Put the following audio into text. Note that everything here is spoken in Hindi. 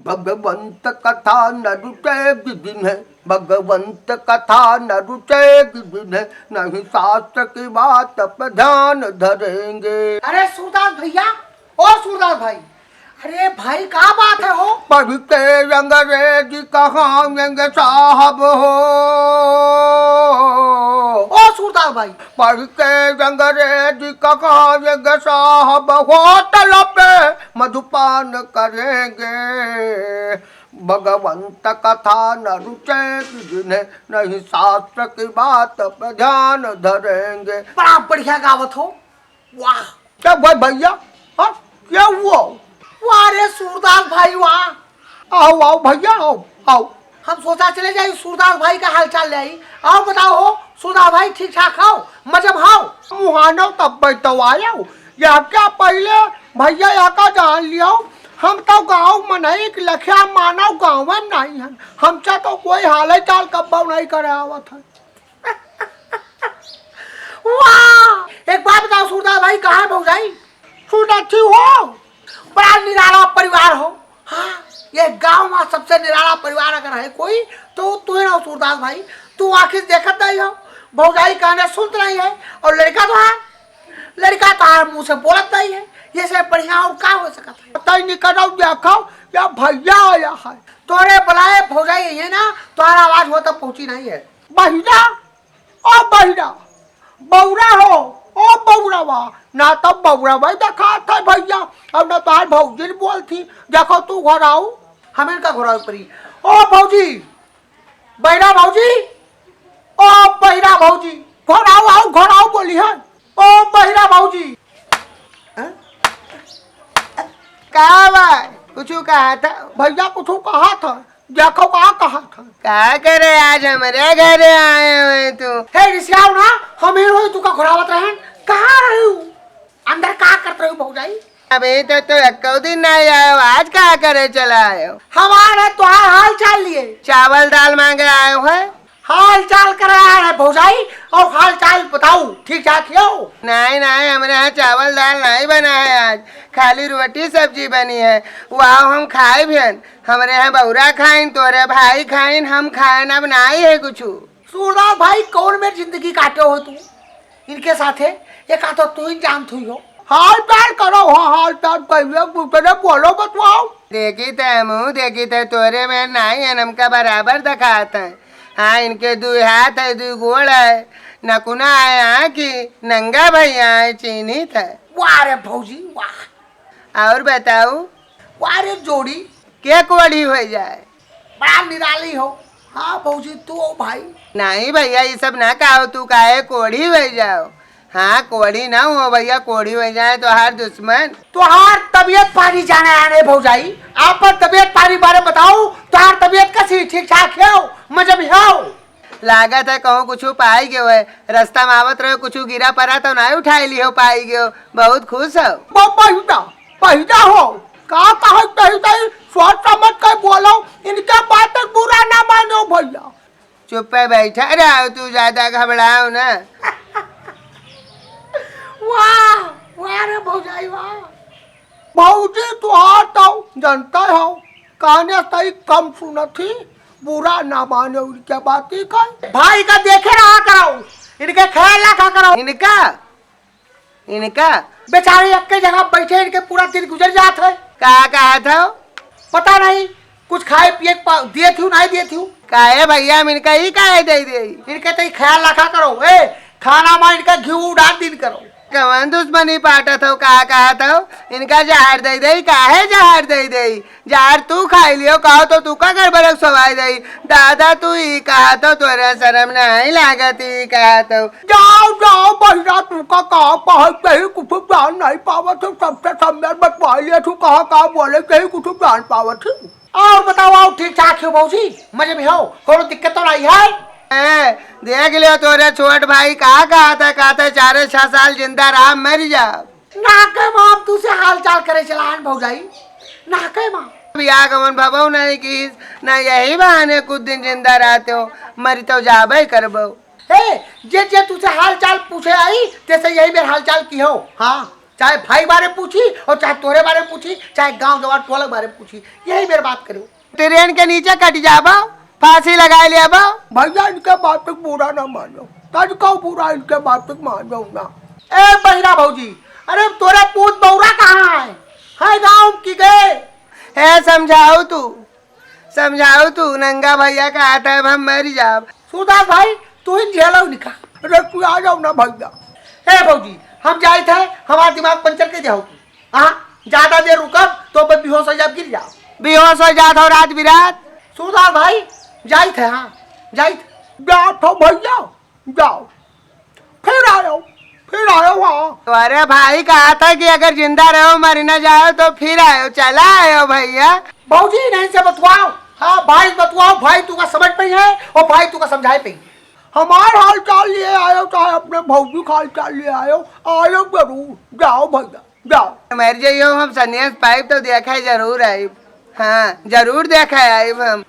भगवंत कथा न रुचे विधिन है, भगवंत कथा न रुचे विधिन है, नहीं शास्त्र की बात पर ध्यान धरेंगे। अरे सूरदास भैया, ओ सूरदास भाई, अरे भाई क्या बात है हो? पढ़ते अंग्रेजी कहाएंगे साहब हो। ओ सूरदास भाई, पढ़ते अंग्रेजी कहाएंगे साहब, होटल पे मधुपान करेंगे। भगवंत कथा न रुचे जिन्हें, नहीं शास्त्र की बात पर ध्यान धरेंगे। बड़ा बढ़िया गावत हो, वाह। क्या भाई भैया, हाँ क्या हुआ? वाह रे सूरदास भाई वाह। आओ आओ भैया, आओ आओ। हम सोचा चले जाए सूरदास भाई का हाल चाल ले आई। आओ बताओ हो सूरदास भाई, ठीक ठाक हो? मजब हाओ मुहानो तब बैठो आया या क्या पहले भैया या का जान लिया। हम तो गाँव में नहीं लखिया मानव गाँव में नहीं है, हमसे तो कोई हाल चाल कब्बा नहीं करे आवत है। वाह, एक बात बताओ सूरदास भाई, कहाँ भौजाई? सुनती हो? बड़ा निराला परिवार हो। हाँ, ये गांव में सबसे निराला परिवार अगर है कोई तो तू ही ना सूरदास भाई। तू आखिर देखत नहीं हो, भौजाई कहने सुनत नहीं है, और लड़का तो है, लड़का तो है मुँह से बोलत नहीं है। ये से बढ़िया और क्या हो सकता है? पता ही नहीं करो देखो या भैया आया है। तोरे बुलाए भौजाई है ना, तुम्हारा आवाज हो तब पहुंची नहीं है। बहिरा ओ बहिरा, बौरा हो ओ बौरावा, ना तब बौरा भाई देखा था भैया, अब ना तार भौजी बोलती देखो तू घर आओ। हम इनका घोड़ा परी। ओ भौजी, बहिरा भौजी, ओ बहिरा भौजी, घर आओ आओ घर आओ बोली है। ओ बहिरा भौजी। कहा भाई कुछ कहा था? भैया कुछ कहा था, देखो कहा था। क्या करे आज हमारे घरे आए हुए तू? हे रिसियाओ ना, हम ही रोई तू का घोड़ावत रहन। कहाँ रहे हो? अंदर क्या करते हो भौजाई? अभी तो एक दिन नहीं आयो, आज क्या करे चला आयो? हमारे तुहार हाल चाल लिए चावल दाल मांगे आयो है। हाल चाल कराया है भौजाई, और हाल चाल बताओ ठीक ठाक हो? नहीं नहीं, हमारे यहाँ चावल दाल नहीं बना है आज, खाली रोटी सब्जी बनी है। वाह हम खाए भी, हमारे यहाँ बौरा खाइन, तोरे भाई खाइन, हम खाए, अब नहीं है कुछ। सूरदास भाई कौन में जिंदगी काटे हो तू इनके साथे? एक तो तू ही जान थी हो। हाल चाल करो, हाँ हाल चाल पहले बोलो बतवाओ। देखी थे मुँह, देखी थे तोरे में नहीं है, नमका बराबर दिखाता है। हाँ इनके दो हाथ है, दो गोड़ है, नकुना है आँखी, नंगा भैया है, चीनी था। वाह रे भौजी वाह। और बताऊ? वाह रे जोड़ी, क्या कोड़ी हो जाए? बड़ा निराली हो। हाँ भौजी तू हो भाई। नहीं भैया ये सब ना कहो, तू काहे कोड़ी हो जाओ। हाँ कोड़ी ना हो भैया, कोड़ी हो जाए तो हार दुश्मन। तुहार तबियत पानी जाने आने भौजाई, आप पर तबियत पानी बारे बताओ। तुहार तबियत कैसी, ठीक ठाक हो? मजब हो? लागत है कहूँ कुछ पाई गयो है, रास्ता में आवत रहो कुछ गिरा पड़ा तो नहीं उठाई लियो, पाई गयो, बहुत खुश हो। पहिदा हो का कहा सोच समझ कर बोलो, इनका बात बुरा ना मानो भैया। चुप पे बैठा रहो, तू ज्यादा घबराओ ना। वाह वाह रे भौजाई वाह। भौजी तुहार तो जनता हो, कहने सही कम सुनती, बुरा ना मानो उनके बात ही कर। भाई का देखे रहा करो, इनके ख्याल रखा करो। इनका बेचारे एक के जगह बैठे, इनके पूरा दिन गुजर जात है। क्या कहा था? पता नहीं, कुछ खाए पिए दिए थी नहीं दिए थी? काहे भैया इनका ही काहे दे दे? इनके तो ख्याल रखा करो, ए खाना में इनका घी डाल दिन करो। कवन दुश्मनी पाटा था, कहा था इनका जहर दे दे, काहे जहर दे दे? जहर तू खाई लियो, कहो तो तू का गड़बड़ सवाई दे। दादा तू ही कहा तो तोरा शर्म नहीं लागत, ही कहा तो। जाओ जाओ बहिरा, तू का कहा कहीं कुछ जान नहीं पावत, सबसे सम्मान बतवा लिया, तू कहा बोले कहीं कुछ जान पावत। और बताओ आओ ठीक ठाक हो भौजी, मजे में हो, कोई दिक्कत तो नहीं है? देख लियो तोरे छोट भाई कहा था 4-6 साल जिंदा रहा, मर जा। नाके माँ तुझसे हाल चाल करे चलान भौजाई, नाके माँ बिया गमन भबो नहीं की ना, यही बहाने कुछ दिन जिंदा रहते हो, मरी तो जाबे करबो। हे जे तुझसे हाल चाल पूछे आई, तैसे यही मेरे हाल चाल की हो। हाँ चाहे भाई बारे में पूछी और चाहे तोरे बारे में पूछी, चाहे गांव जवान टोला के बारे में पूछी, यही मेरी बात करो। ट्रेन के नीचे कट जाबो, फांसी लगा लिया बो। भैया इनके बात तक बुरा ना मानो, तज का बुरा इनके बात तक मान जाऊँ ना। ए बहिरा भौजी, अरे तोरे पूत बौरा कहाँ है गांव की गए? है समझाओ तू नंगा भैया का आता है, हम मर जाब। सूरदास भाई तू ही झेलो निका। अरे तू आ जाओ ना भैया। ए भौजी, हम जाए थे, हमारा दिमाग पंचर के जाओ तू। हाँ, ज्यादा देर रुकब तो बस बेहोश हो जाब, गिर जाओ। बेहोश हो जात हो रात बिरात। सूरदास भाई जाए थे, हाँ जाए थे। जाओ तो भैया जाओ, फिर आयो हाँ। अरे भाई कहा था कि अगर जिंदा रहो मर न जाओ तो फिर आयो, चला आयो भैया। भौजी नहीं से बतवाओ। हाँ भाई बतवाओ, भाई तू का समझ पे है और भाई तू का समझाए पे। हमार हाल चाल लिए आयो, चाहे अपने भौजी का हाल चाल लिए आयो जरूर। जाओ भैया जाओ। मर जाइयो हम सन्यास पाइप तो देखा जरूर आइब। हाँ जरूर देखा आइब हम।